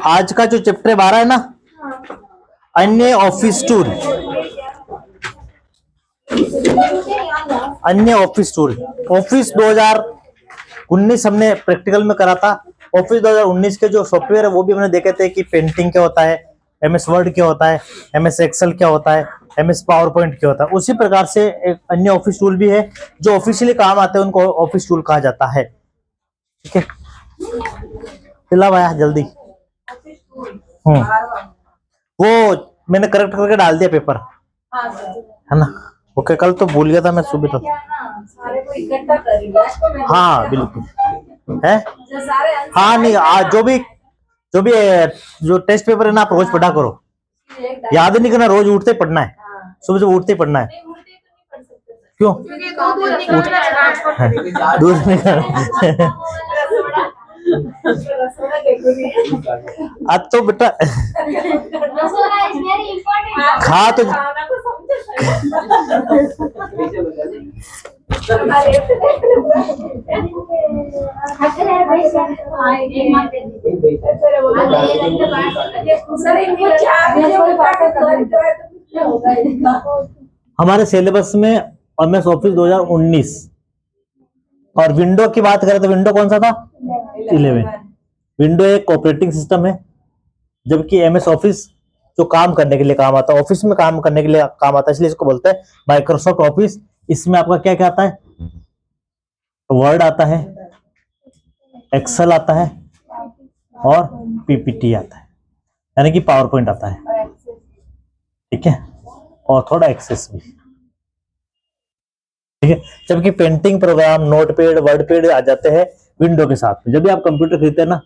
आज का जो चैप्टर 12 है ना, अन्य ऑफिस टूल, अन्य ऑफिस टूल। ऑफिस 2019 हमने प्रैक्टिकल में करा था। ऑफिस 2019 के जो सॉफ्टवेयर है वो भी हमने देखे थे कि पेंटिंग क्या होता है, एमएस वर्ड क्या होता है, एमएस एक्सेल क्या होता है, एमएस पावर पॉइंट क्या होता है। उसी प्रकार से एक अन्य ऑफिस टूल भी है जो ऑफिशियली काम आते हैं, उनको ऑफिस टूल कहा जाता है। ठीक है, चिल्ला भाया जल्दी। वो मैंने करेक्ट करके डाल दिया पेपर, है ना। ओके, कल तो भूल गया था मैं सुबह तो। हाँ बिल्कुल है। हाँ नहीं, आज जो टेस्ट पेपर है ना, आप रोज पढ़ा करो। याद नहीं करना, रोज उठते पढ़ना है, सुबह सुबह उठते पढ़ना है। क्यों? दूध नहीं खाना। अब तो बेटा खा तो हमारे सिलेबस में एमएस ऑफिस 2019 और विंडो की बात करें तो विंडो कौन सा था? 11। विंडो एक ऑपरेटिंग सिस्टम है, जबकि एमएस ऑफिस जो काम करने के लिए काम आता है, ऑफिस में काम करने के लिए काम आता है, इसलिए इसको बोलते हैं माइक्रोसॉफ्ट ऑफिस। इसमें आपका क्या क्या आता है? वर्ड आता है, एक्सेल आता है और पीपीटी आता है, यानी कि पावर पॉइंट आता है। ठीक है, और थोड़ा एक्सेस भी। ठीक है, जबकि पेंटिंग प्रोग्राम, नोटपैड, वर्डपैड आ जाते हैं विंडो के साथ में। जब भी आप कंप्यूटर खरीदते हैं ना,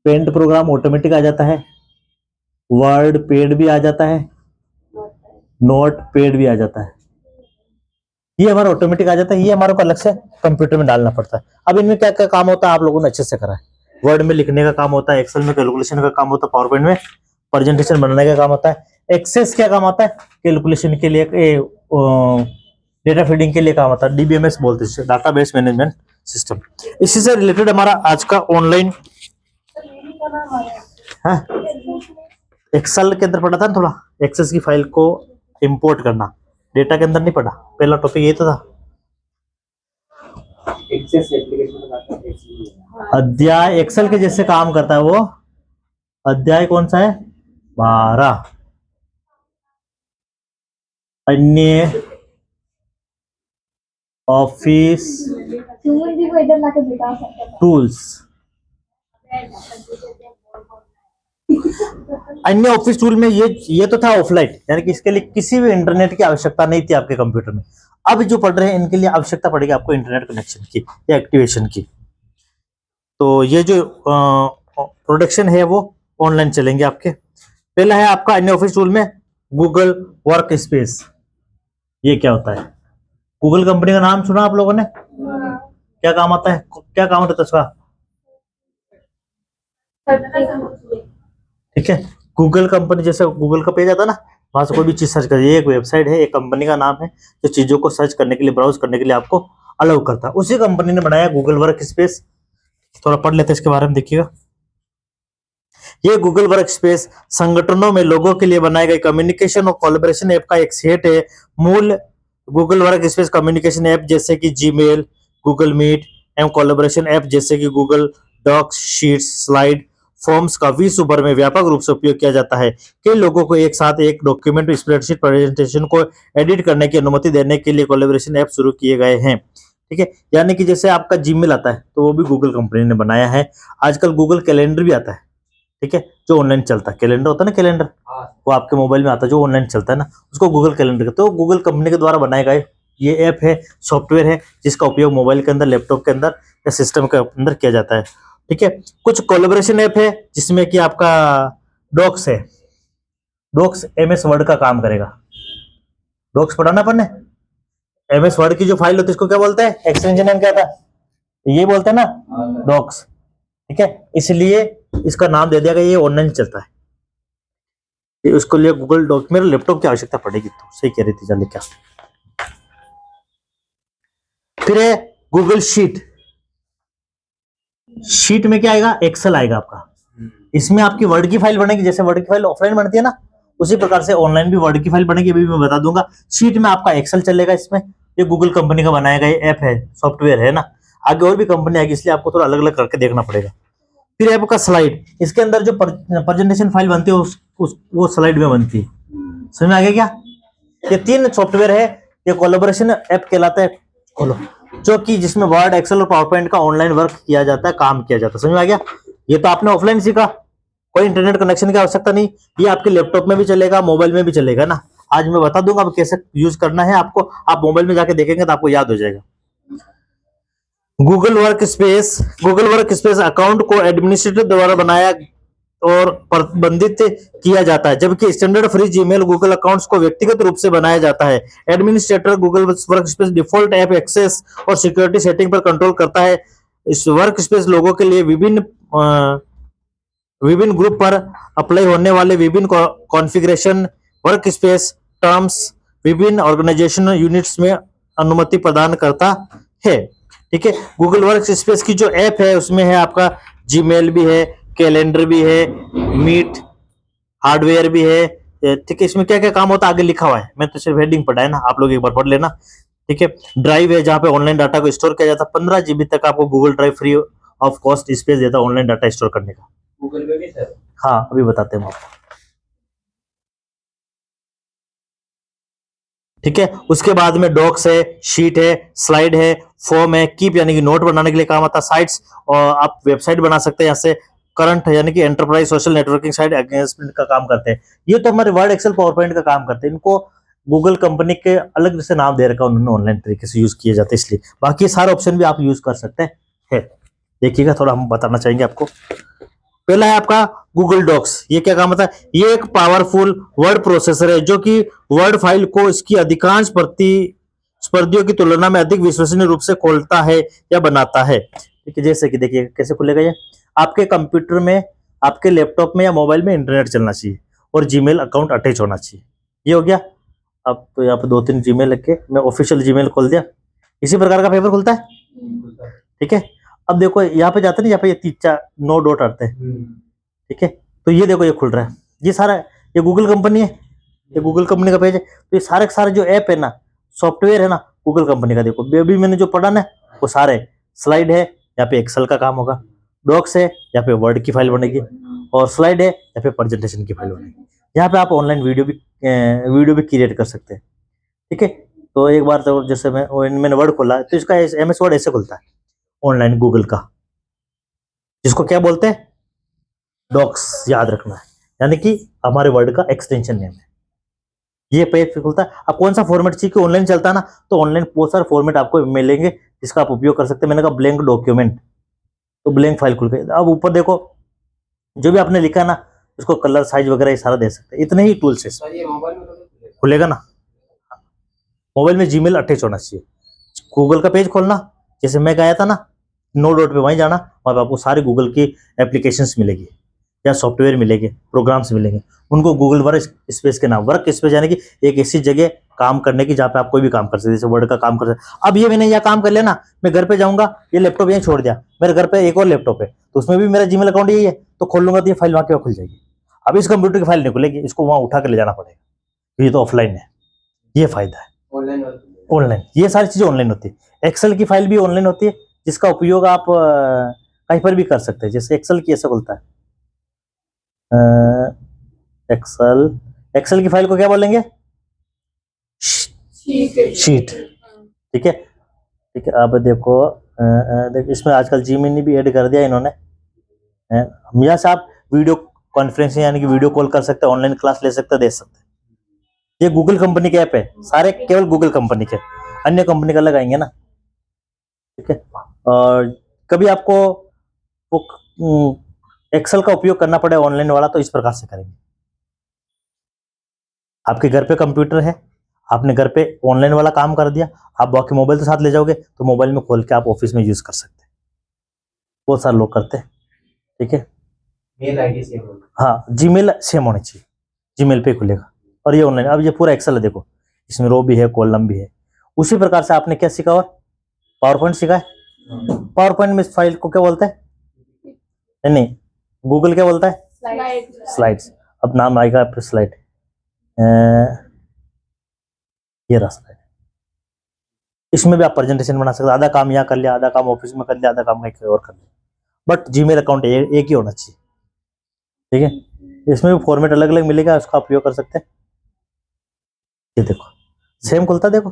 पेंट प्रोग्राम ऑटोमेटिक आ जाता है, वर्ड पैड भी आ जाता है, नोट पैड भी आ जाता है। ये हमारा ऑटोमेटिक आ जाता है, ये हमारे को अलग से कंप्यूटर में डालना पड़ता है। अब इनमें क्या क्या काम होता है आप लोगों ने अच्छे से करा है। वर्ड में लिखने का काम होता है, एक्सेल में कैलकुलेशन का काम होता है, पावर पॉइंट में प्रेजेंटेशन बनाने का काम होता है, एक्सेस क्या काम आता है? कैलकुलेशन के लिए, डेटा फीडिंग के लिए काम आता है, डीबीएमएस बोलते हैं, डाटाबेस मैनेजमेंट सिस्टम। इसी से रिलेटेड हमारा आज का ऑनलाइन एक्सेल के अंदर पढ़ा था ना, थोड़ा एक्सेस की फाइल को इंपोर्ट करना, डेटा के अंदर नहीं पढ़ा। पहला टॉपिक ये तो था। एक्सेस एप्लीकेशन अध्याय एक्सेल के जैसे काम करता है वो अध्याय कौन सा है? 12। अन्य ऑफिस टूल्स। अन्य ऑफिस टूल में ये तो था ऑफलाइन, यानी कि इसके लिए किसी भी इंटरनेट की आवश्यकता नहीं थी आपके कंप्यूटर में। अब जो पढ़ रहे हैं इनके लिए आवश्यकता पड़ेगी आपको इंटरनेट कनेक्शन की या एक्टिवेशन की। तो ये जो प्रोडक्शन है वो ऑनलाइन चलेंगे आपके। पहला है आपका अन्य ऑफिस टूल में गूगल वर्क स्पेस। ये क्या होता है? गूगल कंपनी का नाम सुना आप लोगों ने? क्या काम आता है, क्या काम होता है उसका? ठीक है, गूगल कंपनी, जैसे गूगल का पेज आता है ना, वहां से कोई भी चीज सर्च करिए, एक वेबसाइट है, एक कंपनी का नाम है जो चीजों को सर्च करने के लिए, ब्राउज करने के लिए आपको अलाउ करता है। उसी कंपनी ने बनाया गूगल वर्क स्पेस। थोड़ा पढ़ लेते हैं इसके बारे में, देखिएगा। ये गूगल वर्क स्पेस संगठनों में लोगों के लिए बनाए गए कम्युनिकेशन और कोलैबोरेशन ऐप का एक सेट है। मूल Google Workspace communication app जैसे कि जीमेल, गूगल मीट एवं कोलैबोरेशन ऐप जैसे कि Google Docs, sheets, slide, forms का विश्व भर में व्यापक रूप से उपयोग किया जाता है। कई लोगों को एक साथ एक डॉक्यूमेंट, स्प्रेडशीट, प्रेजेंटेशन को एडिट करने की अनुमति देने के लिए कोलैबोरेशन ऐप शुरू किए गए हैं। ठीक है, यानी कि जैसे आपका जीमेल आता है तो वो भी गूगल कंपनी ने बनाया है। आजकल गूगल कैलेंडर भी आता है, ठीक है, जो ऑनलाइन चलता है। कैलेंडर होता है ना, कैलेंडर, वो आपके मोबाइल में आता है, जो ऑनलाइन चलता है ना, उसको गूगल कैलेंडर कहते हैं। तो गूगल कंपनी के द्वारा बनाया गया ये ऐप है, सॉफ्टवेयर है, जिसका उपयोग मोबाइल के अंदर, लैपटॉप के अंदर या सिस्टम के अंदर किया जाता है। ठीक है, कुछ कोलैबोरेशन ऐप है जिसमें कि आपका डॉक्स है। डॉक्स एमएस वर्ड का काम करेगा। डॉक्स पढ़ाना पड़ने, एमएस वर्ड की जो फाइल होती है उसको क्या बोलते हैं? एक्सटेंशन नेम क्या था? ये बोलते हैं ना, डॉक्स। ठीक है, इसलिए इसका नाम दे दिया गया, ये ऑनलाइन चलता है। उसको लिए गूगल डॉक, मेरे लैपटॉप की आवश्यकता पड़ेगी, तो सही कह रही थी जाने क्या। फिर है गूगल शीट। शीट में क्या आएगा? एक्सेल आएगा आपका। इसमें आपकी वर्ड की फाइल बनेगी, जैसे वर्ड की फाइल ऑफलाइन बनती है ना, उसी प्रकार से ऑनलाइन भी वर्ड की फाइल बनेगी। अभी मैं बता दूंगा। शीट में आपका एक्सेल चलेगा। इसमें ये गूगल कंपनी का बनाया गया ऐप है, सॉफ्टवेयर है ना। आगे और भी कंपनी आएगी, इसलिए आपको थोड़ा अलग अलग करके देखना पड़ेगा। फिर ऐप का स्लाइड, इसके अंदर जो प्रेजेंटेशन फाइल बनती है वो स्लाइड में बनती है। समझ में आ गया क्या? ये 3 सॉफ्टवेयर है। ये कोलैबोरेशन ऐप कहलाता है, खोलो, जो कि जिसमें वर्ड, एक्सेल और पावर पॉइंट का ऑनलाइन वर्क किया जाता है, काम किया जाता है। समझ में आ गया? ये तो आपने ऑफलाइन सीखा, कोई इंटरनेट कनेक्शन की आवश्यकता नहीं। ये आपके लैपटॉप में भी चलेगा, मोबाइल में भी चलेगा ना। आज मैं बता दूंगा अब कैसे यूज करना है आपको। आप मोबाइल में जाके देखेंगे तो आपको याद हो जाएगा। Google Workspace, Google Workspace account को एडमिनिस्ट्रेटर द्वारा बनाया और प्रबंधित किया जाता है, जबकि standard free Gmail Google accounts को व्यक्तिगत रूप से बनाया जाता है। Administrator Google Workspace default app access और सिक्योरिटी सेटिंग पर कंट्रोल करता है। इस वर्क स्पेस लोगों के लिए विभिन्न ग्रुप पर अप्लाई होने वाले विभिन्न कॉन्फ़िगरेशन, वर्क स्पेस टर्म्स विभिन्न ऑर्गेनाइजेशनल यूनिट्स में अनुमति प्रदान करता है। ठीक है। गूगल वर्क स्पेस की जो ऐप है उसमें है आपका जीमेल भी है, कैलेंडर भी है, मीट हार्डवेयर भी है। ठीक है। इसमें क्या क्या काम होता है आगे लिखा हुआ है, मैं तो सिर्फ हेडिंग पढ़ा है ना, आप लोग एक बार पढ़ लेना। ठीक है। ड्राइव है जहाँ पे ऑनलाइन डाटा को स्टोर किया जाता है। 15 GB तक आपको Google drive free of cost space देता है ऑनलाइन डाटा स्टोर करने का। गूगल पे भी सर? हाँ, अभी बताते हैं आपको। ठीक है। उसके बाद में डॉक्स है, शीट है, स्लाइड है, फॉर्म है, कीप यानी कि नोट बनाने के लिए काम आता है, साइट्स, और आप वेबसाइट बना सकते हैं यहाँ से, करंट यानी कि enterprise social networking site engagement का काम करते हैं। ये तो हमारे वर्ड, एक्सेल, पावर पॉइंट का काम करते हैं। इनको गूगल कंपनी के अलग से नाम दे रखा है उन्होंने, ऑनलाइन तरीके से यूज किए जाते हैं इसलिए। बाकी सारे ऑप्शन भी आप यूज कर सकते हैं। देखिएगा, थोड़ा हम बताना चाहेंगे आपको। पहला है आपका गूगल डॉक्स। ये क्या काम होता है? ये एक पावरफुल वर्ड प्रोसेसर है जो कि वर्ड फाइल को इसकी अधिकांश प्रतिस्पर्धियों की तुलना में अधिक विश्वसनीय रूप से खोलता है या बनाता है। ठीक है। जैसे कि देखिए कैसे खुलेगा ये। आपके कंप्यूटर में, आपके लैपटॉप में या मोबाइल में इंटरनेट चलना चाहिए और जीमेल अकाउंट अटैच होना चाहिए। ये हो गया। अब तो यहाँ पे 2-3 जीमेल रख के मैं ऑफिशियल जीमेल खोल दिया। इसी प्रकार का पेपर खुलता है। ठीक है। अब देखो यहाँ पे जाते हैं, यहाँ पे ये 3-4-9 डॉट आते हैं। ठीक है। तो ये देखो ये खुल रहा है, ये सारा, ये गूगल कंपनी है, ये गूगल कंपनी का पेज है। तो ये सारे के सारे जो ऐप है ना, सॉफ्टवेयर है ना, गूगल कंपनी का। देखो अभी मैंने जो पढ़ा ना वो सारे, स्लाइड है, यहाँ पे एक्सेल का काम होगा, डॉक्स है, यहाँ पे वर्ड की फाइल बनेगी, और स्लाइड है, यहाँ पे प्रेजेंटेशन की फाइल बनेगी। यहाँ पे आप ऑनलाइन वीडियो भी क्रिएट कर सकते हैं। ठीक है। तो एक बार तो जैसे मैंने वर्ड खोला तो इसका MS वर्ड ऐसे खुलता है ऑनलाइन गूगल का, जिसको क्या बोलते हैं? डॉक्स। याद रखना है, यानी कि हमारे वर्ड का एक्सटेंशन नेम है। ये पेज खुलता है। अब कौन सा फॉर्मेट चाहिए? ऑनलाइन चलता है ना, तो ऑनलाइन बहुत सारे फॉर्मेट आपको मिलेंगे जिसका आप उपयोग कर सकते हैं। मैंने कहा ब्लैंक डॉक्यूमेंट, तो ब्लैंक फाइल खुल गई। अब ऊपर देखो जो भी आपने लिखा है ना, उसको कलर, साइज वगैरह ये सारा दे सकते हैं। इतने ही टूल्स है। सर ये मोबाइल में खुलेगा ना। मोबाइल में जीमेल अटैच होना चाहिए। गूगल का पेज खोलना, जैसे मैं गया था ना, 9 डॉट पे वहीं जाना, वहाँ पे आपको सारे गूगल की एप्लीकेशंस मिलेगी या सॉफ्टवेयर मिलेंगे, प्रोग्राम्स मिलेंगे। उनको गूगल वर्क स्पेस के नाम, वर्क स्पेस यानी कि एक ऐसी जगह काम करने की जहाँ पे आप कोई भी काम कर सकते हैं, जैसे वर्ड का काम कर सकते हैं। अब ये मैंने यह काम कर लिया ना, मैं घर पे जाऊंगा, ये लैपटॉप यहीं छोड़ दिया, मेरे घर पे एक और लैपटॉप है, तो उसमें भी मेरा जीमेल अकाउंट यही है, तो खोल लूंगा तो ये फाइल वहाँ के खुल जाएगी। अब इस कंप्यूटर की फाइल नहीं खुलेगी, इसको वहाँ उठा कर ले जाना पड़ेगा। ये तो ऑफलाइन है, ये फायदा है ऑनलाइन। ये सारी चीजें ऑनलाइन होती है। एक्सेल की फाइल भी ऑनलाइन होती है, जिसका उपयोग आप कहीं पर भी कर सकते हैं। जैसे एक्सेल की ऐसा खुलता है, एक्सेल की फाइल को क्या बोलेंगे? शीट। ठीक है। ठीक है। अब देखो इसमें आजकल जीमिनी भी ऐड कर दिया इन्होंने। हम यहाँ से आप वीडियो कॉन्फ्रेंसिंग यानी कि वीडियो कॉल कर सकते हैं, ऑनलाइन क्लास ले सकते हैं, दे सकते हैं। ये गूगल कंपनी के ऐप है, सारे केवल गूगल कंपनी के, अन्य कंपनी का लगाएंगे ना। ठीक है। और कभी आपको एक्सेल का उपयोग करना पड़े ऑनलाइन वाला, तो इस प्रकार से करेंगे। आपके घर पे कंप्यूटर है, आपने घर पे ऑनलाइन वाला काम कर दिया, आप बाकी मोबाइल तो साथ ले जाओगे, तो मोबाइल में खोल के आप ऑफिस में यूज कर सकते हैं। बहुत सारे लोग करते हैं। ठीक है। मेल आईडी सेम होगा। हाँ, जीमेल सेम होनी चाहिए, जीमेल पे खुलेगा। और ये ऑनलाइन, अब ये पूरा एक्सेल है, देखो इसमें रो भी है, कॉलम भी है। उसी प्रकार से आपने क्या सीखा? और पावर पॉइंट सीखा है। पावर पॉइंट में इस फाइल को क्या बोलते हैं? नहीं, गूगल क्या बोलता है? स्लाइड्स। अब नाम आएगा आपका स्लाइड, ये रहा स्लाइड। इसमें भी आप प्रेजेंटेशन बना सकते हो। आधा काम यहाँ कर लिया, आधा काम ऑफिस में कर लिया, आधा काम कहीं और कर लिया, बट जीमेल अकाउंट एक ही होना चाहिए, ठीक है। इसमें भी फॉर्मेट अलग अलग मिलेगा, उसका उपयोग कर सकते हैं। ये देखो सेम खुलता है, देखो,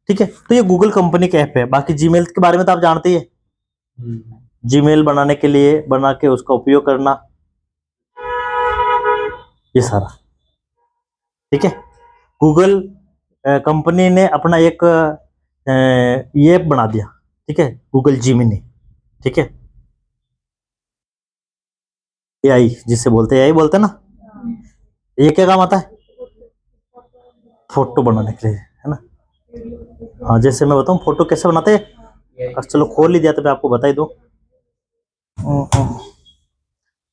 ठीक है। तो ये गूगल कंपनी का ऐप है। बाकी जीमेल के बारे में तो आप जानते ही है, जीमेल बनाने के लिए बना के उसका उपयोग करना, ये सारा, ठीक है। गूगल कंपनी ने अपना एक ये ऐप बना दिया, ठीक है, गूगल जीमिनी, ठीक है। एआई जिससे बोलते हैं, एआई बोलते हैं ना, ये क्या काम आता है? फोटो बनाने के लिए, है ना। हाँ, जैसे मैं बताऊँ फोटो कैसे बनाते हैं। अब चलो खोल ही दिया तो मैं आपको बता ही दूँ।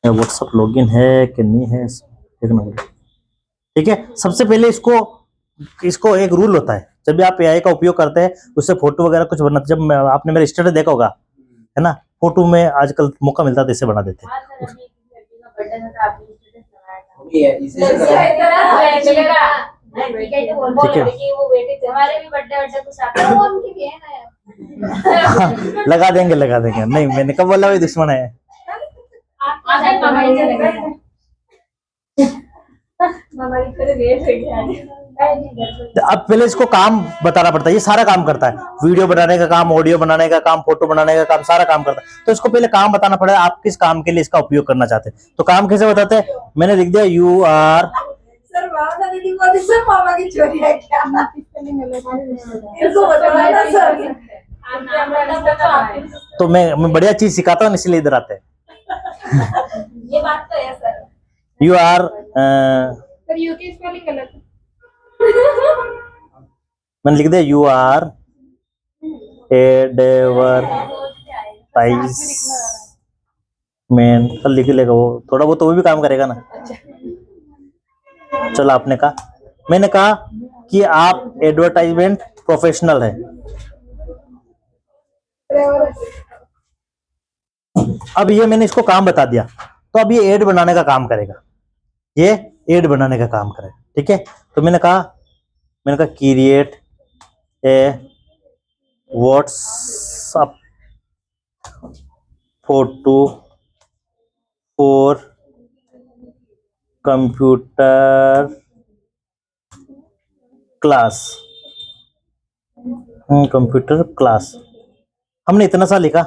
व्हाट्सअप लॉगिन है कि नहीं है, देखना होगा, ठीक है। सबसे पहले इसको एक रूल होता है, जब भी आप एआई का उपयोग करते हैं उससे फोटो वगैरह कुछ बनाते, जब आपने मेरा स्टेटस देखा होगा, है ना, फोटो में आजकल मौका मिलता है तो इससे बना देते हैं। लगा देंगे, लगा देंगे। नहीं, मैंने कब बोला वही दुश्मन है। अब पहले इसको काम बताना पड़ता है, ये सारा काम करता है, वीडियो बनाने का काम, ऑडियो बनाने का काम, फोटो बनाने का काम, सारा काम करता है। तो इसको पहले काम बताना पड़ेगा, आप किस काम के लिए इसका उपयोग करना चाहते हैं। तो काम कैसे बताते हैं, मैंने लिख दिया यू आर, मामा की चोरी है क्या? इसको बताना ना सर। तो मैं बढ़िया चीज सिखाता हूँ इसलिए इधर आते हैं। ये बात तो है sir. You are, sir you की स्पेलिंग गलत है। मैंने लिख दिया यू आर एडवर्टाइजमेंट, कल लिख लेगा वो, थोड़ा बहुत तो वो भी काम करेगा ना। चलो आपने कहा, मैंने कहा कि आप एडवर्टाइजमेंट प्रोफेशनल है। अब ये मैंने इसको काम बता दिया, तो अब ये एड बनाने का काम करेगा, ये एड बनाने का काम करेगा, ठीक है। तो मैंने कहा create a WhatsApp photo for computer class, computer class, हमने इतना सा लिखा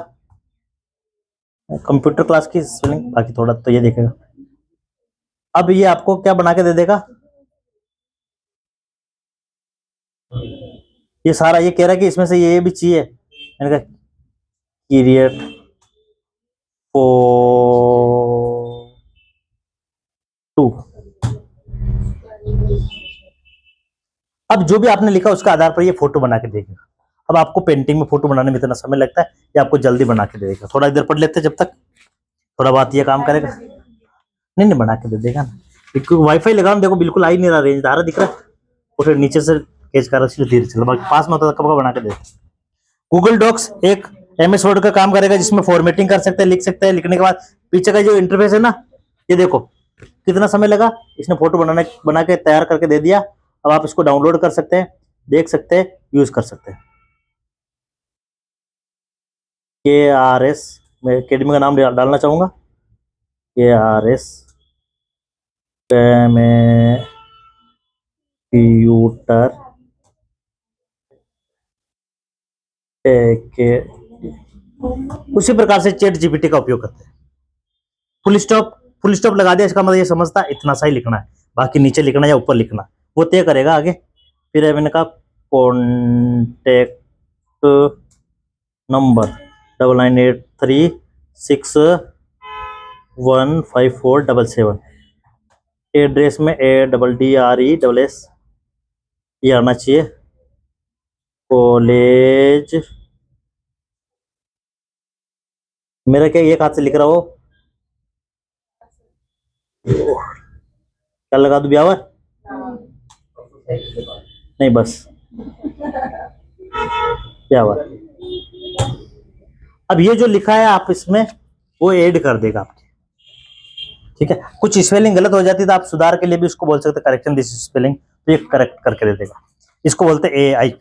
कंप्यूटर क्लास की स्पेलिंग, बाकी थोड़ा तो ये देखेगा। अब ये आपको क्या बना के दे देगा, ये सारा, ये कह रहा है कि इसमें से ये भी चाहिए, मैंने कहा क्रिएट फोटो। अब जो भी आपने लिखा उसके आधार पर ये फोटो बना के देगा। अब आपको पेंटिंग में फोटो बनाने में इतना समय लगता है, ये आपको जल्दी बना के दे देगा। थोड़ा इधर पढ़ लेते हैं जब तक, थोड़ा बात ये काम करेगा। नहीं बना के दे देगा ना, क्योंकि वाईफाई लगा, देखो बिल्कुल आ ही नहीं रहा, रेंज आ रहा दिख रहा है, वो फिर नीचे से कैच कर रहा है, धीरे चलो, बाकी पास में होता कब का बना के देते। गूगल डॉक्स एक MS वर्ड का काम करेगा, जिसमें फॉर्मेटिंग कर सकते हैं, लिख सकते हैं, लिखने के बाद पीछे का जो इंटरफेस है ना, ये देखो कितना समय लगा, इसने फोटो बना के तैयार करके दे दिया। अब आप इसको डाउनलोड कर सकते हैं, देख सकते हैं, यूज कर सकते हैं। KRS, मैं एकेडमी का नाम डालना चाहूंगा, KRS कंप्यूटर उसी प्रकार से चैट जीपीटी का उपयोग करते हैं। फुल स्टॉप लगा दिया, इसका मतलब ये समझता है इतना सा ही लिखना है, बाकी नीचे लिखना या ऊपर लिखना वो तय करेगा आगे। फिर मैंने कहा कॉन्टेक्ट नंबर 9983615477, एड्रेस में ADDRESS ये आना चाहिए, कॉलेज, मेरा क्या एक हाथ से लिख रहा हो, क्या लगा दूं ब्यावर, नहीं बस ब्यावर। अब ये जो लिखा है आप इसमें वो ऐड कर देगा आपके, ठीक है, कुछ स्पेलिंग गलत हो जाती है तो आप सुधार के लिए भी उसको बोल सकते हैं करेक्शन दिस स्पेलिंग, तो ये करेक्ट करके दे देगा। इसको बोलते हैं एआई,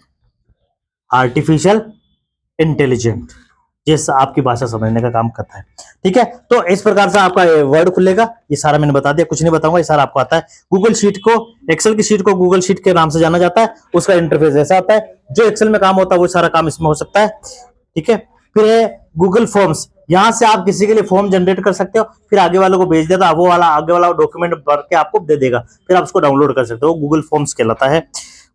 आर्टिफिशियल इंटेलिजेंट, जैसा आपकी भाषा समझने का काम करता है। ठीक है, तो इस प्रकार से आपका वर्ड खुलेगा। ये सारा मैंने बता दिया, कुछ नहीं बताऊंगा, ये सारा आपको आता है। गूगल शीट को, एक्सेल की शीट को गूगल शीट के नाम से जाना जाता है। उसका इंटरफेस ऐसा आता है, जो एक्सेल में काम होता है वो सारा काम इसमें हो सकता है। ठीक है, फिर है गूगल फॉर्म्स, यहाँ से आप किसी के लिए फॉर्म जनरेट कर सकते हो, फिर आगे वालों को भेज देता, वो वाला आगे वाला डॉक्यूमेंट भर के आपको दे देगा, फिर आप उसको डाउनलोड कर सकते हो। गूगल फॉर्म्स कहलाता है।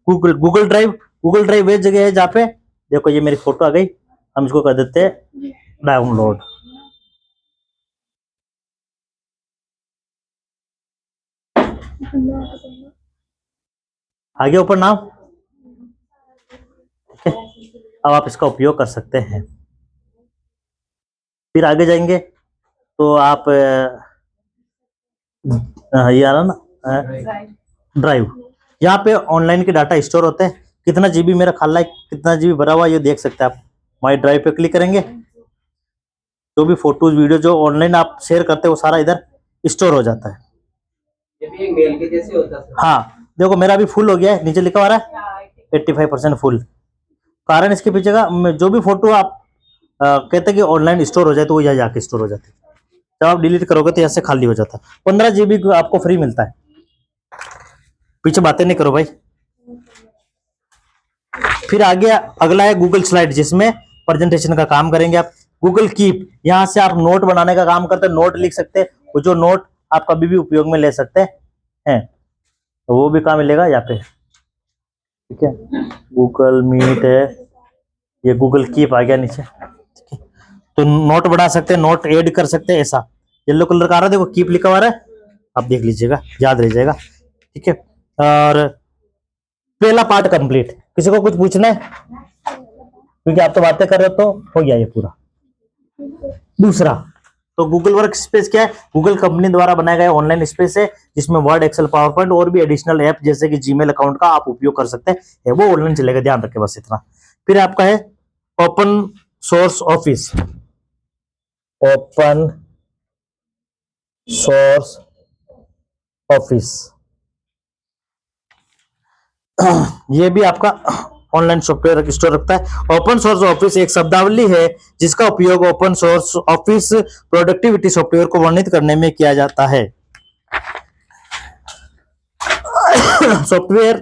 गूगल ड्राइव, गूगल ड्राइव वे जगह है जहाँ पे देखो ये मेरी फोटो आ गई, हम इसको कर देते हैं डाउनलोड। आगे ऊपर नाम, ठीक है, अब आप इसका उपयोग कर सकते हैं। फिर आगे जाएंगे तो आप ये आ रहा ना ड्राइव, यहाँ पे ऑनलाइन के डाटा स्टोर होते हैं। कितना जीबी मेरा खाला है, कितना जीबी भरा हुआ है, ये देख सकते हैं आप। माई ड्राइव पे क्लिक करेंगे, जो भी फोटोज वीडियो जो ऑनलाइन आप शेयर करते हैं वो सारा इधर स्टोर हो जाता है। ये भी एक मेल के जैसे होता है। हाँ देखो मेरा अभी फुल हो गया है, नीचे लिखा हुआ है 85% फुल। कारण इसके पीछे का जो भी फोटो आप कहते हैं कि ऑनलाइन स्टोर हो जाए तो वो यहाँ जाके स्टोर हो जाते हैं। जब आप डिलीट करोगे तो यहाँ से खाली हो जाता है। 15 जीबी आपको फ्री मिलता है। पीछे बातें नहीं करो भाई। फिर आगे अगला है गूगल स्लाइड, जिसमें प्रेजेंटेशन का काम करेंगे आप। गूगल कीप, यहाँ से आप नोट बनाने का काम करते हैं, नोट लिख सकते हैं, वो जो नोट आप कभी भी उपयोग में ले सकते हैं, तो वो भी काम मिलेगा यहाँ पे। ठीक है, गूगल मीट है, ये गूगल कीप आ गया नीचे। ठीक है, तो नोट बना सकते हैं, नोट ऐड कर सकते हैं। ऐसा येलो कलर का आ रहा है, देखो कीप लिखा हुआ है, आप देख लीजिएगा, याद रह जाएगा। ठीक है, और पहला पार्ट कंप्लीट। किसी को कुछ पूछना है, क्योंकि आप तो बातें कर रहे हो गया ये पूरा। दूसरा तो गूगल वर्क स्पेस क्या है, गूगल कंपनी द्वारा बनाया गया ऑनलाइन स्पेस है, जिसमें वर्ड, एक्सेल, पावर पॉइंट और भी एडिशनल ऐप जैसे कि जीमेल अकाउंट का आप उपयोग कर सकते हैं। वो ऑनलाइन चलेगा, ध्यान रखें बस इतना। फिर आपका है open source office, open source office, ये भी आपका ऑनलाइन सॉफ्टवेयर स्टोर रखता है। ओपन सोर्स ऑफिस एक शब्दावली है जिसका उपयोग open source office productivity software को वर्णित करने में किया जाता है। सॉफ्टवेयर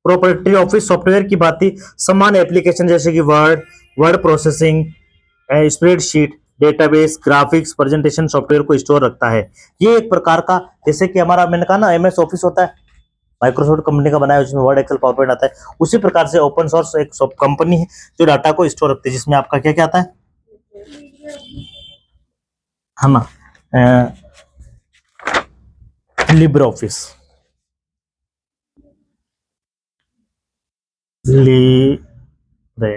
प्रोप्राइटरी ऑफिस सॉफ्टवेयर की भांति समान एप्लीकेशन जैसे कि word, word processing, spreadsheet, database, graphics, presentation software को स्टोर रखता है। ये एक प्रकार का, जैसे कि हमारा मैंने कहा ना एमएस ऑफिस होता है, माइक्रोसॉफ्ट कंपनी का बनाया है, जिसमें वर्ड, एक्सेल, पावरपॉइंट आता है, उसी प्रकार से ओपन सोर्स एक कंपनी है जो डाटा को स्टोर रखती है, जिसमें आपका क्या क्या आता है ना, लिब्रे ऑफिस, लिब्रे।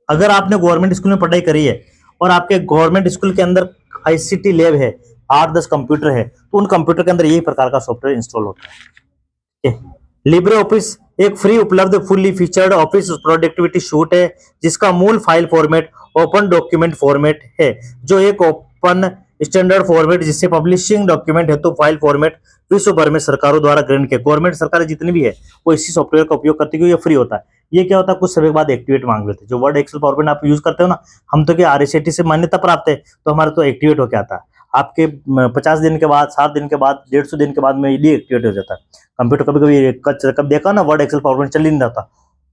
अगर आपने गवर्नमेंट स्कूल में पढ़ाई करी है और आपके गवर्नमेंट स्कूल के अंदर आईसीटी लैब है, 8-10 कंप्यूटर है, तो उन कंप्यूटर के अंदर यही प्रकार का सॉफ्टवेयर इंस्टॉल होता है। लिब्रे ऑफिस एक फ्री उपलब्ध fully featured office productivity suit है, जिसका मूल file format open document format है, जो एक ओपन स्टैंडर्ड फॉर्मेट जिससे पब्लिशिंग डॉक्यूमेंट है तो फाइल फॉर्मेट विश्व भर में सरकारों द्वारा ग्रहण किया। गवर्नमेंट सरकारें जितनी भी है वो इसी सॉफ्टवेयर का उपयोग करती है, ये फ्री होता है। ये क्या होता है, कुछ समय बाद एक्टिवेट मांग लेते हैं। जो वर्ड, एक्सेल, पावरपॉइंट आप यूज करते हो ना, हम तो क्या आरएसएटी से मान्यता प्राप्त है, तो हमारा तो एक्टिवेट होकर आता है। आपके 50 दिन के बाद, 7 दिन के बाद, 150 दिन के बाद में डीएक्टिवेट हो जाता है कंप्यूटर। कभी कभी देखा ना, वर्ड, एक्सेल, पावरपॉइंट चल ही नहीं रहता,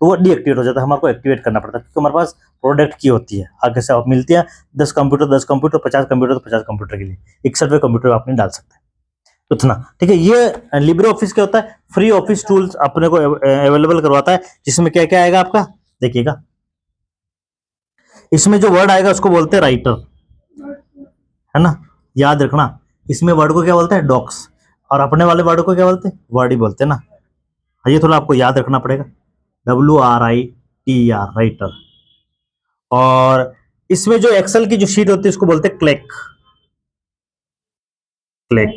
तो वो डीएक्टिवेट हो जाता है। हमारे को एक्टिवेट करना पड़ता है, क्योंकि हमारे पास प्रोडक्ट की होती है, आगे से आप मिलती है 10 कंप्यूटर, 10 कंप्यूटर, 50 कंप्यूटर, तो 50 कंप्यूटर के लिए 61वें कंप्यूटर आप नहीं डाल सकते, उतना। ठीक है, ये लिब्रे ऑफिस क्या होता है, फ्री ऑफिस टूल्स अपने को अवेलेबल करवाता है, जिसमें क्या क्या आएगा आपका, देखिएगा। इसमें जो वर्ड आएगा उसको बोलते हैं राइटर, है ना, याद रखना। इसमें वर्ड को क्या बोलते हैं, डॉक्स, और अपने वाले वर्ड को क्या बोलते हैं, वर्ड ही बोलते हैं ना। ये थोड़ा आपको याद रखना पड़ेगा, WRITER, राइटर। और इसमें जो एक्सेल की जो शीट होती है उसको बोलते हैं क्लैक, क्लैक,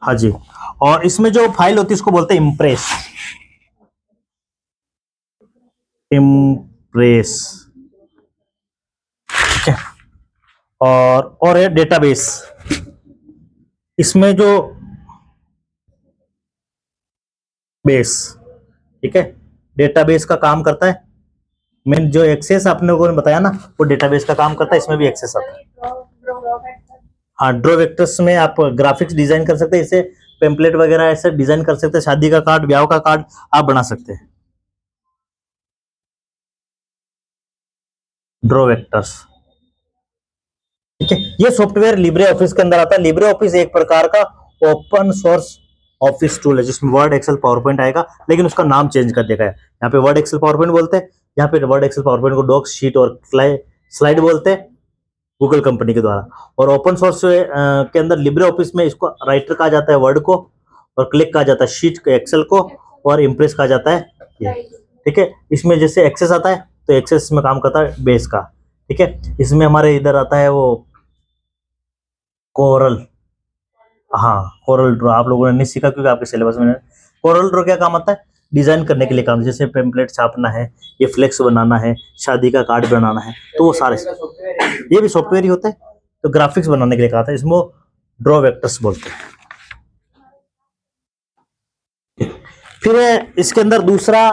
हाँ जी। और इसमें जो फाइल होती है उसको बोलते हैं इम्प्रेस, इम्प्रेस। ठीक है, और है डेटाबेस, इसमें जो बेस, ठीक है, डेटाबेस का काम करता है। मेन जो एक्सेस आपने लोगों ने बताया ना, वो डेटाबेस का काम करता है, इसमें भी एक्सेस आता है। हाँ, ड्रॉ वेक्टर्स में आप ग्राफिक्स डिजाइन कर सकते हैं, इसे पेम्पलेट वगैरह ऐसे डिजाइन कर सकते हैं, शादी का कार्ड, ब्याह का कार्ड आप बना सकते हैं। ड्रॉ वेक्टर्स, ठीक है। ये सॉफ्टवेयर लिब्रे ऑफिस के अंदर आता है। लिब्रे ऑफिस एक प्रकार का ओपन सोर्स ऑफिस टूल है, जिसमें वर्ड, एक्सेल, पावर पॉइंट आएगा, लेकिन उसका नाम चेंज कर दिया गया है। यहाँ पे वर्ड, एक्सेल, पावर पॉइंट बोलते हैं, यहाँ पे वर्ड, एक्सेल, पावर पॉइंट को डॉक्स, शीट और स्लाइड बोलते हैं, गूगल कंपनी के द्वारा। और ओपन सोर्स के अंदर लिब्रे ऑफिस में इसको राइटर कहा जाता है वर्ड को, और क्लिक कहा जाता है शीट को, एक्सेल को, और इम्प्रेस कहा जाता है ये, ठीक है। इसमें जैसे एक्सेस आता है तो एक्सेस में काम करता है बेस का, ठीक है। इसमें हमारे इधर आता है वो कोरल, हाँ कोरल ड्रॉ आप लोगों ने नहीं सीखा क्योंकि आपके सिलेबस में कोरल ड्रॉ क्या काम आता है, डिजाइन करने के लिए काम, जैसे पेम्पलेट छापना है, ये फ्लेक्स बनाना है, शादी का कार्ड बनाना है, तो वो सारे ये भी सॉफ्टवेयर ही होते हैं, तो ग्राफिक्स बनाने के लिए कहा था, इसमें ड्रॉ वेक्टर्स बोलते हैं। फिर इसके अंदर दूसरा,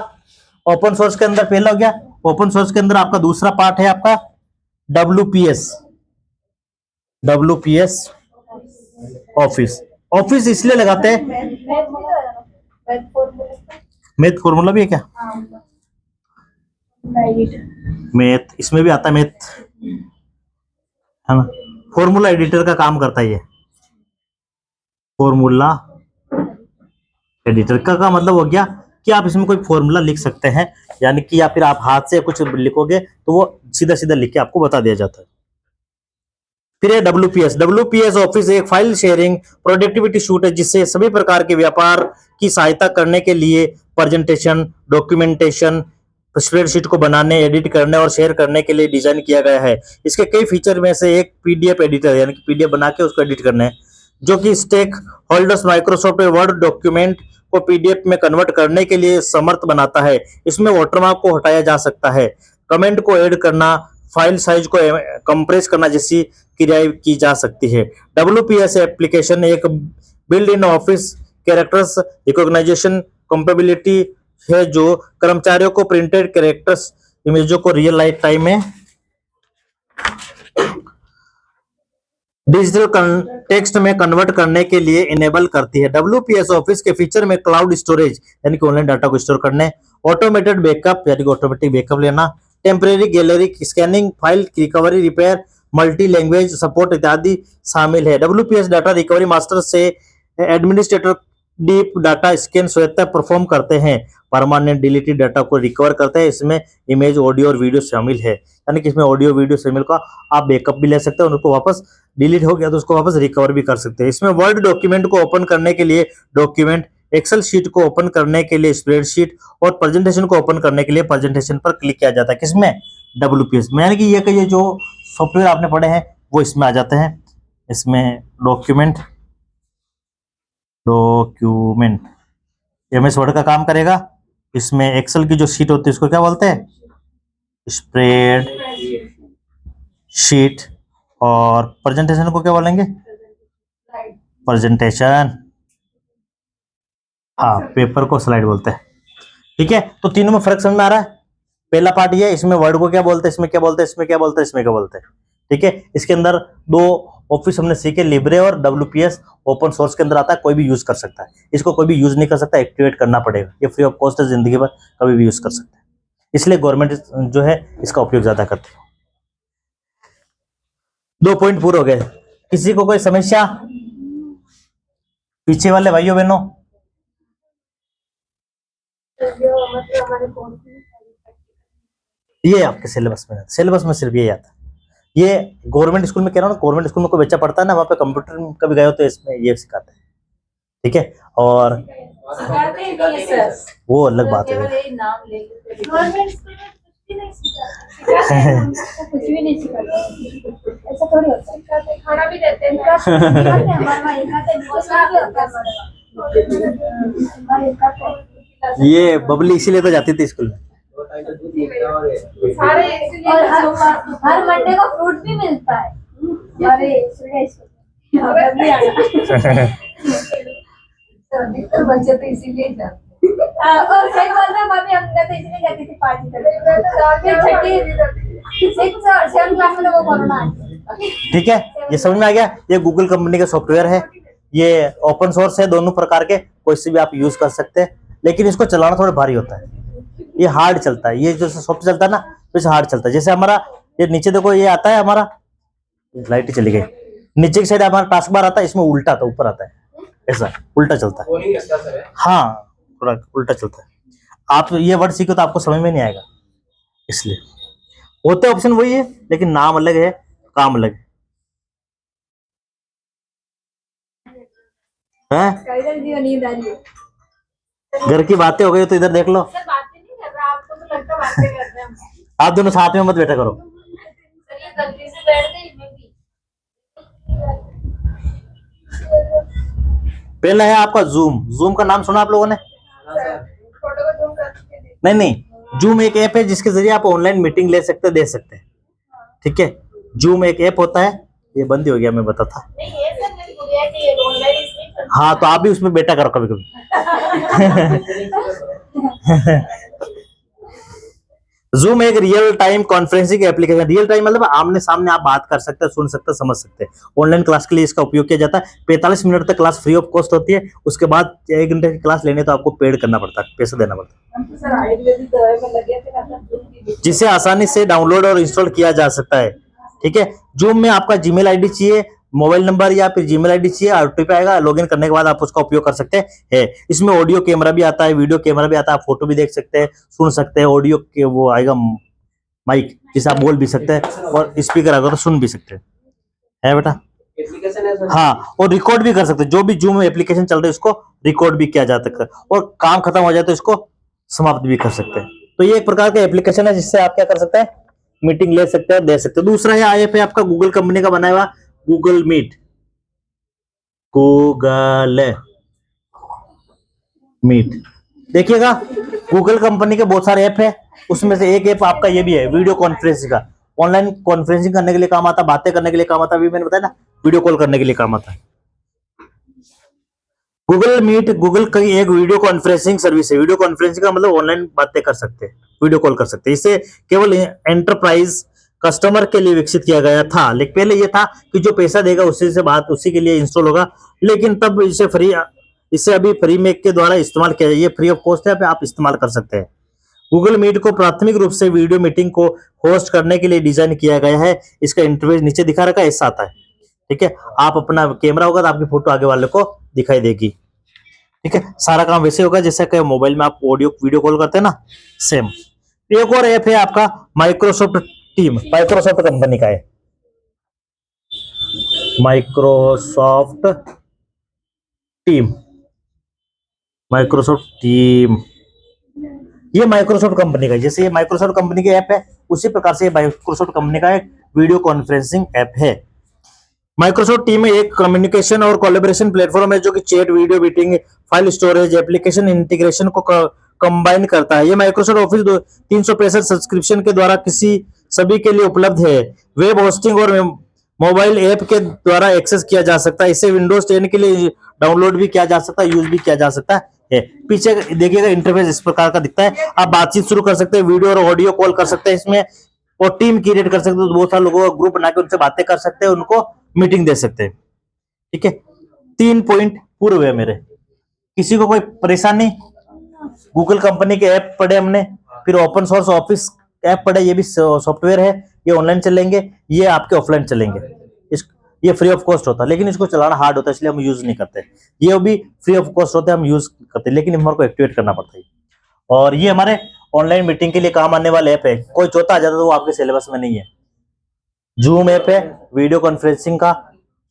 ओपन सोर्स के अंदर पहला हो गया, ओपन सोर्स के अंदर आपका दूसरा पार्ट है आपका WPS। WPS ऑफिस, ऑफिस इसलिए लगाते हैं, मैथ फॉर्मूला भी है क्या, मैथ इसमें भी आता है, मैथ है ना, फॉर्मूला एडिटर का काम करता है ये। फॉर्मूला एडिटर का मतलब हो गया कि आप इसमें कोई फॉर्मूला लिख सकते हैं, यानी कि या फिर आप हाथ से कुछ लिखोगे तो वो सीधा सीधा लिख के आपको बता दिया जाता है। फिर है WPS ऑफिस एक फाइल शेयरिंग प्रोडक्टिविटी सूट है, जिससे सभी प्रकार के व्यापार की सहायता करने के लिए प्रेजेंटेशन, डॉक्यूमेंटेशन, स्प्रेडशीट को बनाने, एडिट करने और शेयर करने के लिए डिजाइन किया गया है। इसके कई फीचर में से एक PDF एडिटर, यानी कि PDF बना के उसको एडिट करना है, जो कि stakeholders Microsoft Word document को PDF में कन्वर्ट करने के लिए समर्थ बनाता है। इसमें वाटरमार्क को हटाया जा सकता है, कमेंट को ऐड करना, फाइल साइज को कंप्रेस करना जैसी क्रियाएं की जा सकती है। WPS एप्लीकेशन एक built in office characters recognisation capability है, जो कर्मचारियों को प्रिंटेड कैरेक्टर्स इमेजों को रियल लाइफ टाइम में डिजिटल टेक्स्ट में कन्वर्ट करने के लिए इनेबल करती है। WPS ऑफिस के फीचर में क्लाउड स्टोरेज, यानी कि ऑनलाइन डाटा को स्टोर करने, ऑटोमेटेड बैकअप, यानी कि ऑटोमेटिक बैकअप लेना, temporary gallery scanning, file recovery, repair, multi language support इत्यादि शामिल है। WPS डाटा रिकवरी मास्टर से एडमिनिस्ट्रेटर डीप डाटा स्कैन स्वतः परफॉर्म करते हैं, परमानेंट डिलीटेड डाटा को रिकवर करते हैं। इसमें इमेज, ऑडियो और वीडियो शामिल है, यानी कि इसमें ऑडियो वीडियो शामिल का आप बैकअप भी ले सकते हैं, उनको वापस डिलीट हो गया तो उसको वापस रिकवर भी कर सकते हैं। इसमें वर्ड डॉक्यूमेंट को ओपन करने के लिए डॉक्यूमेंट, एक्सेल शीट को ओपन करने के लिए स्प्रेडशीट और प्रेजेंटेशन को ओपन करने के लिए प्रेजेंटेशन पर क्लिक किया जाता है। किसमें, WPS में, यानी कि ये जो सॉफ्टवेयर आपने पढ़े हैं वो इसमें आ जाते हैं। इसमें डॉक्यूमेंट MS वर्ड का काम करेगा। इसमें एक्सेल की जो शीट होती है उसको क्या बोलते हैं, स्प्रेड शीट, और प्रेजेंटेशन को क्या बोलेंगे, प्रेजेंटेशन, हाँ पेपर को स्लाइड बोलते हैं। ठीक है, तो तीनों में फर्क समझ में आ रहा है। पहला पार्ट ये, इसमें वर्ड को क्या बोलते हैं, इसमें क्या बोलते हैं, इसमें क्या बोलते हैं, इसमें क्या बोलते हैं। ठीक है, इसके अंदर दो ऑफिस हमने सीखे, लिब्रे और WPS ओपन सोर्स के अंदर आता है, कोई भी यूज कर सकता है, इसको कोई भी यूज नहीं कर सकता, एक्टिवेट करना पड़ेगा, ये फ्री ऑफ कॉस्ट है, जिंदगी भर कभी भी यूज कर सकते हैं, इसलिए गवर्नमेंट जो है इसका उपयोग ज्यादा करती है। 2 पॉइंट पूरे हो गए। किसी को कोई समस्या, पीछे वाले भाइयों बहनों, ये आपके सिलेबस में सिर्फ ये आता है। ये गवर्नमेंट स्कूल में कह रहा हूँ ना, गवर्नमेंट स्कूल में कोई बच्चा पढ़ता है ना, वहाँ पे कंप्यूटर कभी गए हो तो इसमें ये सिखाते हैं। ठीक है, और वो अलग बात है। गवर्नमेंट स्कूल में कुछ भी नहीं सिखाते, ऐसा थोड़ी होता है, खाना भी देते हैं, ये बबली इसीलिए तो जाती थी स्कूल में। सारे और हर मंडे को फ्रूट भी मिलता है। अरे अभी आना तो बच्चे तो इसीलिए जाते और सही बोल रहा भाभी, हमने तो इसलिए जाती थी पार्टी करने। फिर 7 क्लास में वो कोरोना आ गया। ठीक है, ये समझ में आ गया। ये गूगल कंपनी का सॉफ्टवेयर है, ये ओपन सोर्स है, दोनों प्रकार के कोई से भी आप यूज कर सकते हैं, लेकिन इसको चलाना थोड़ा भारी होता है, ये हार्ड चलता है। ये जो सॉफ्टवेयर चलता है ना, तो हार्ड चलता है। जैसे हमारा ये नीचे देखो, ये आता है हमारा, लाइट चली गई, नीचे की साइड हमारा टास्क बार आता है, इसमें उल्टा आता है, ऊपर आता है, ऐसा उल्टा चलता है। बोलिंग अच्छा सर है। हाँ, थोड़ा उल्टा चलता है। आप ये वर्ड सीखो तो आपको समझ में नहीं आएगा, इसलिए होते ऑप्शन वही है, लेकिन नाम अलग है, काम अलग है। नींद आ रही है। घर की बातें हो गई तो इधर देख लो, सर बातें नहीं कर रहा, आपको तो लगता बातें कर रहे हैं हम। आप दोनों साथ में मत बैठा करो। सर ये गलती से बैठ गई मैं भी। पहला है आपका जूम। जूम का नाम सुना आप लोगों ने? हाँ सर। फोटो को जूम करके देख। नहीं, जूम एक ऐप है जिसके जरिए आप ऑनलाइन मीटिंग ले सकते, दे सकते हैं। ठीक है, जूम एक ऐप होता है। ये बंद ही हो गया, मैं बताता। नहीं ये सर मैंने बोला कि ये ऑनलाइन इसलिए करते हाँ, तो आप भी उसमें बैठा करो कभी कभी। जूम एक real time conferencing application. Real time मतलब आमने सामने आप बात कर सकते हैं, सुन सकते हैं, समझ सकते हैं। ऑनलाइन क्लास के लिए इसका उपयोग किया जाता है। 45 मिनट तक क्लास फ्री ऑफ कॉस्ट होती है। उसके बाद 1 घंटे की क्लास लेने तो आपको पेड करना पड़ता है, पैसा देना पड़ता है, हम तो सर आयुर्वेदिक दवाई में लगे थे ना सर। जिसे आसानी से डाउनलोड और इंस्टॉल किया जा सकता है। ठीक है, जूम में आपका जीमेल आईडी चाहिए, मोबाइल नंबर या फिर जीमेल आईडी चाहिए, ओटीपी आएगा, लॉगिन करने के बाद आप उसका उपयोग कर सकते हैं। इसमें ऑडियो कैमरा भी आता है, वीडियो कैमरा भी आता है, आप फोटो भी देख सकते हैं, सुन सकते हैं। ऑडियो के वो आएगा माइक, जिसे आप बोल भी सकते हैं, और स्पीकर आएगा तो सुन भी सकते हैं। है बेटा? एप्लीकेशन है सर। हाँ, और रिकॉर्ड भी कर सकते हैं। जो भी जूम एप्लीकेशन चल रहा है उसको रिकॉर्ड भी किया जा सकता है, और काम खत्म हो जाए तो इसको समाप्त भी कर सकते हैं। तो ये एक प्रकार का एप्लीकेशन है जिससे आप क्या कर सकते हैं, मीटिंग ले सकते हैं, दे सकते हैं। दूसरा है ऐप है आपका गूगल कंपनी का बनाया हुआ गूगल मीट। गूगल मीट देखिएगा, गूगल कंपनी के बहुत सारे ऐप है, उसमें से एक ऐप आपका ये भी है, वीडियो कॉन्फ्रेंसिंग का। ऑनलाइन कॉन्फ्रेंसिंग करने के लिए काम आता है, बातें करने के लिए काम आता है, अभी मैंने बताया ना, वीडियो कॉल करने के लिए काम आता है। गूगल मीट गूगल की एक वीडियो कॉन्फ्रेंसिंग सर्विस है। वीडियो कॉन्फ्रेंसिंग का मतलब ऑनलाइन बातें कर सकते हैं, वीडियो कॉल कर सकते हैं। इसे केवल एंटरप्राइज कस्टमर के लिए विकसित किया गया था, लेकिन पहले ये था कि जो पैसा देगा उसी से बात, उसी के लिए इंस्टॉल होगा, लेकिन तब इसे अभी फ्री में के द्वारा इस्तेमाल किया जाए। ये फ्री ऑफ कॉस्ट है, आप इस्तेमाल कर सकते हैं। गूगल मीट को प्राथमिक रूप से वीडियो मीटिंग को होस्ट करने के लिए डिजाइन किया गया है। इसका इंटरफेस नीचे दिखा रखा है, ऐसा आता है। ठीक है, आप अपना कैमरा होगा तो आपकी फोटो आगे वाले को दिखाई देगी। ठीक है, सारा काम वैसे होगा जैसे कि मोबाइल में आप ऑडियो वीडियो कॉल करते हैं ना, सेम। एक और ऐप है आपका माइक्रोसॉफ्ट टीम, माइक्रोसॉफ्ट कंपनी का है, माइक्रोसॉफ्ट टीम। माइक्रोसॉफ्ट टीम ये माइक्रोसॉफ्ट कंपनी का है। जैसे ये माइक्रोसॉफ्ट कंपनी की ऐप है, उसी प्रकार से माइक्रोसॉफ्ट कंपनी का एक वीडियो कॉन्फ्रेंसिंग ऐप है। माइक्रोसॉफ्ट टीम एक कम्युनिकेशन और कोलैबोरेशन प्लेटफॉर्म है जो कि chat, video meeting, file storage, application integration को कंबाइन करता है। ये माइक्रोसॉफ्ट ऑफिस 365 सब्सक्रिप्शन के द्वारा सभी के लिए उपलब्ध है। वेब होस्टिंग और मोबाइल ऐप के द्वारा एक्सेस किया जा सकता है। इसे विंडोज 10 के लिए डाउनलोड भी किया जा सकता है, यूज भी किया जा सकता है। पीछे देखिएगा इंटरफेस इस प्रकार का दिखता है। आप बातचीत शुरू कर सकते हैं, वीडियो और ऑडियो कॉल कर सकते हैं इसमें, और टीम क्रिएट कर सकते हैं। तो बहुत सारे लोगों का ग्रुप बना के उनसे बातें कर सकते हैं, उनको मीटिंग दे सकते हैं। ठीक है, 3 पॉइंट पूरे हुए मेरे। किसी को कोई परेशानी? गूगल कंपनी के ऐप पढ़े हमने, फिर ओपन सोर्स ऑफिस ऐप पढ़े, ये भी सॉफ्टवेयर है, ये ऑनलाइन चलेंगे, ये आपके ऑफलाइन चलेंगे। ये फ्री ऑफ कॉस्ट होता है, लेकिन इसको चलाना हार्ड होता है, इसलिए हम यूज नहीं करते। ये भी फ्री ऑफ कॉस्ट होता है, हम यूज करते हैं, लेकिन हमारे को एक्टिवेट करना पड़ता है। और ये हमारे ऑनलाइन मीटिंग के लिए काम आने वाले ऐप है। कोई चौथा आ जाता तो वो आपके सिलेबस में नहीं है। जूम ऐप है वीडियो कॉन्फ्रेंसिंग का,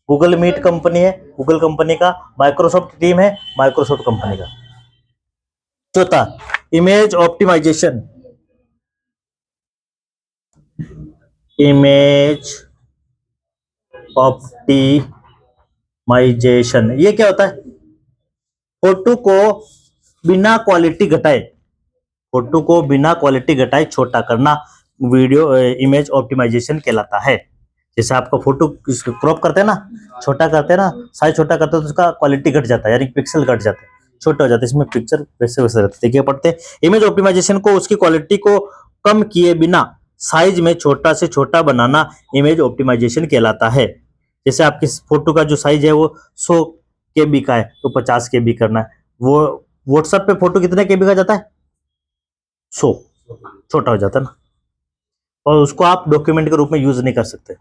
गूगल मीट कंपनी है गूगल कंपनी का, माइक्रोसॉफ्ट टीम है माइक्रोसॉफ्ट कंपनी का। चौथा इमेज ऑप्टिमाइजेशन। इमेज ऑप्टिमाइजेशन ये क्या होता है? फोटो को बिना क्वालिटी घटाए, फोटो को बिना क्वालिटी घटाए छोटा करना वीडियो इमेज ऑप्टिमाइजेशन कहलाता है। जैसे आपका फोटो क्रॉप करते हैं ना, छोटा करते हैं ना, साइज छोटा करते हैं तो उसका क्वालिटी घट जाता है, यानी पिक्सल घट जाते हैं, छोटे हो जाते हैं। इसमें पिक्चर वैसे वैसे रहते हैं। देखिए पढ़ते हैं, इमेज ऑप्टिमाइजेशन को उसकी क्वालिटी को कम किए बिना साइज में छोटा से छोटा बनाना इमेज ऑप्टिमाइजेशन कहलाता है। जैसे आपकी फोटो का जो साइज है वो 100 KB का है तो 50 KB करना है। वो व्हाट्सएप पे फोटो कितने KB का जाता है? 100, छोटा हो जाता है ना, और उसको आप डॉक्यूमेंट के रूप में यूज नहीं कर सकते।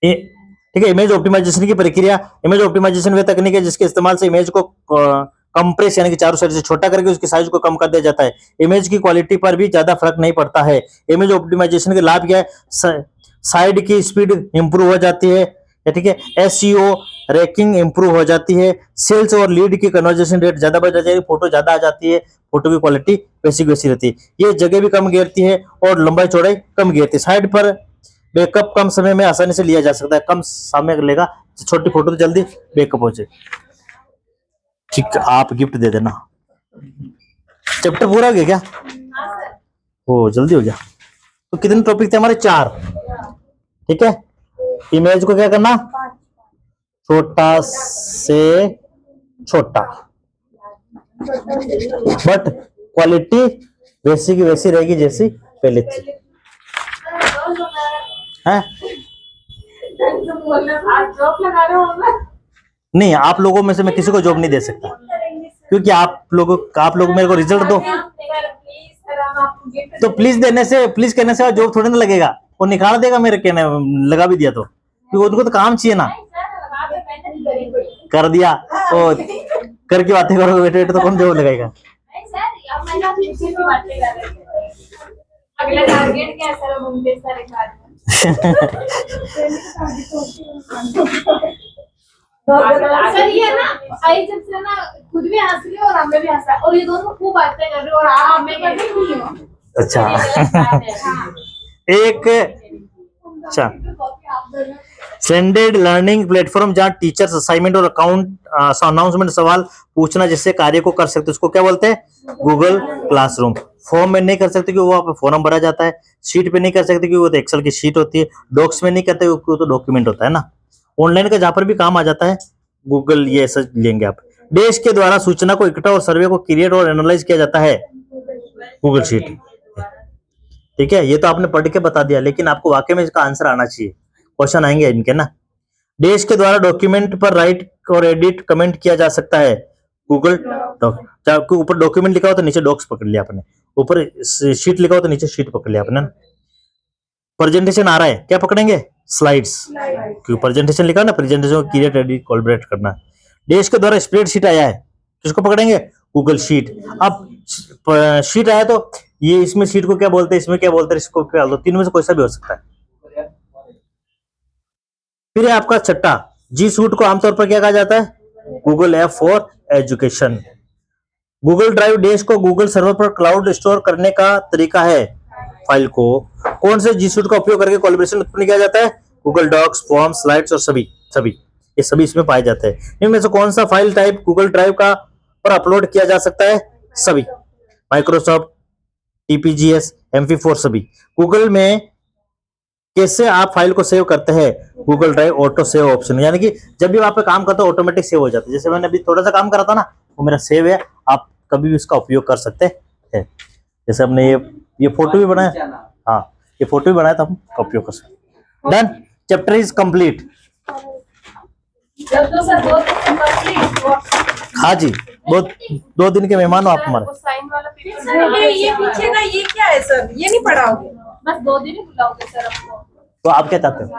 ठीक है। इमेज ऑप्टिमाइजेशन की प्रक्रिया, इमेज ऑप्टिमाइजेशन वह तकनीक है जिसके इस्तेमाल से इमेज को कंप्रेस यानी कि चारों साइड से छोटा करके उसकी साइज को कम कर दिया जाता है। इमेज की क्वालिटी पर भी ज्यादा फर्क नहीं पड़ता है। इमेज ऑप्टिमाइजेशन के लाभ क्या है? साइड की स्पीड इंप्रूव हो जाती है, ठीक है। SEO रैंकिंग इंप्रूव हो जाती है। सेल्स और लीड की कन्वर्जेशन रेट ज्यादा बढ़ जाती है, फोटो ज्यादा आ जाती है, फोटो की क्वालिटी वैसी वैसी रहती है। ये जगह भी कम घेरती है और लंबाई चौड़ाई कम घेरती है। साइड पर बैकअप कम समय में आसानी से लिया जा सकता है, कम समय लेगा, छोटी फोटो तो जल्दी बैकअप हो जाए। ठीक, आप गिफ्ट दे देना। चैप्टर पूरा हो गया क्या? ओ जल्दी हो गया। तो कितने टॉपिक थे हमारे? 4, ठीक है। इमेज को क्या करना? छोटा से छोटा, बट क्वालिटी वैसी की वैसी रहेगी जैसी पहले थी, है? नहीं, आप लोगों में से मैं किसी को जॉब नहीं दे सकता, क्योंकि आप लोग मेरे को रिजल्ट दो। तो प्लीज कहने से जॉब थोड़ी ना लगेगा, वो निकाल देगा मेरे कहने, लगा भी दिया तो, क्योंकि उनको तो काम चाहिए ना। कर दिया तो करके बातें करोगे बेटे तो कौन जॉब लगाएगा? अगला टारगेट क्या है सर? घूमते सारे कार्य सर ये ना आई जब से ना खुद भी हंस रही और हमें भी हंसा, और ये दोनों खूब बातें कर रहे हो और आप हमें कर रही हो। अच्छा एक अच्छा स्टैंडर्ड लर्निंग प्लेटफॉर्म जहाँ टीचर्स असाइनमेंट और अनाउंसमेंट सवाल पूछना जिससे कार्य को कर सकते उसको क्या बोलते हैं? Google classroom. फॉर्म में नहीं कर सकते क्योंकि वो फॉर्म भरा जाता है। शीट पे नहीं कर सकते क्योंकि वो तो एक्सेल की शीट होती है। डॉक्स में नहीं करते क्योंकि वो तो डॉक्यूमेंट होता है ना। ऑनलाइन का जहां पर भी काम आ जाता है गूगल, ये ऐसा लेंगे आप। देश के द्वारा सूचना को इकट्ठा और सर्वे को क्रिएट और एनालाइज किया जाता है गूगल शीट, ठीक है। ये तो आपने पढ़ के बता दिया, लेकिन आपको वाकई में इसका आंसर आना चाहिए, क्वेश्चन आएंगे इनके ना। देश के द्वारा डॉक्यूमेंट पर राइट और एडिट कमेंट किया जा सकता है गूगल डॉक। चाहे ऊपर डॉक्यूमेंट लिखा हो तो नीचे डॉक्स पकड़ लिया आपने, ऊपर शीट लिखा हो तो नीचे शीट पकड़ लिया आपने। प्रेजेंटेशन आ रहा है, क्या पकड़ेंगे? स्लाइड्स, क्योंकि प्रेजेंटेशन लिखा ना, प्रेजेंटेशन को क्रिएट एडिट कोलैबोरेट करना। देश के द्वारा स्प्रेडशीट आया है, किसको पकड़ेंगे? Google sheet. अब शीट आया तो ये इसमें शीट को क्या बोलते हैं, इसमें क्या बोलते हैं, इसको क्या बोलते हैं? तीन में से कोई सा भी हो सकता है। फिर है आपका छठा, जी सूट को आमतौर पर क्या कहा जाता है? Google app for education. Google drive देश को गूगल सर्वर पर क्लाउड स्टोर करने का तरीका है। फाइल को कौन से जी सूट का उपयोग करके कोलैबोरेशन उत्पन्न किया जाता है? गूगल डॉक्स, फॉर्म, स्लाइड्स और सभी ये सभी इसमें पाए जाते हैं। इनमें से कौन सा फाइल टाइप गूगल ड्राइव का पर अपलोड किया जा सकता है? सभी। माइक्रोसॉफ्ट, TPGS, MP4 सभी। गूगल में कैसे आप फाइल को सेव करते हैं? Google drive auto save option, यानी कि जब भी आप पे काम करते हो ऑटोमेटिक सेव हो जाता है। जैसे मैंने अभी थोड़ा सा काम करा था ना, वो मेरा सेव है, आप कभी भी इसका उपयोग कर सकते हैं। जैसे हमने ये फोटो भी बनाया, हाँ ये फोटो भी बनाया था, हम उपयोग कर सकते। Done, chapter is complete. हाँ जी, बहुत 2 दिन के मेहमान हो आप हमारे। साइन वाला पेपर ये पीछे का ये क्या है सर? ये नहीं पढ़ाओगे? बस 2 दिन ही बुलाओगे सर आपको। तो आप क्या चाहते हो?